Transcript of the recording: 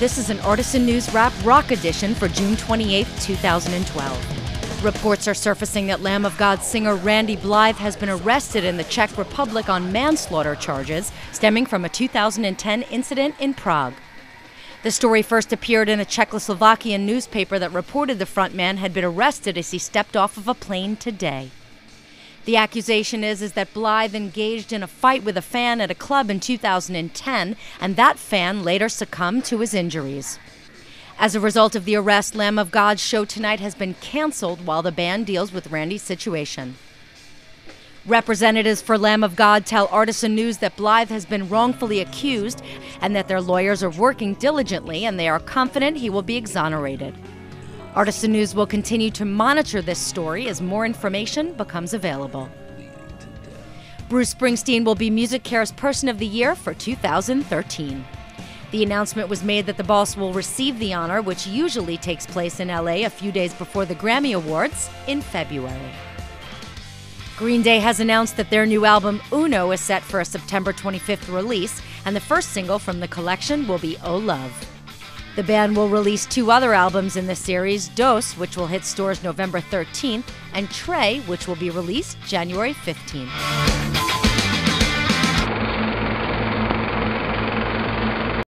This is an Artisan News Wrap Rock Edition for June 28, 2012. Reports are surfacing that Lamb of God singer Randy Blythe has been arrested in the Czech Republic on manslaughter charges stemming from a 2010 incident in Prague. The story first appeared in a Czechoslovakian newspaper that reported the frontman had been arrested as he stepped off of a plane today. The accusation is that Blythe engaged in a fight with a fan at a club in 2010, and that fan later succumbed to his injuries. As a result of the arrest, Lamb of God's show tonight has been canceled while the band deals with Randy's situation. Representatives for Lamb of God tell Artisan News that Blythe has been wrongfully accused and that their lawyers are working diligently and they are confident he will be exonerated. Artisan News will continue to monitor this story as more information becomes available. Bruce Springsteen will be MusiCare's Person of the Year for 2013. The announcement was made that the boss will receive the honor, which usually takes place in LA a few days before the Grammy Awards in February. Green Day has announced that their new album, Uno, is set for a September 25th release, and the first single from the collection will be Oh Love. The band will release 2 other albums in the series, Dos, which will hit stores November 13th, and Trey, which will be released January 15th.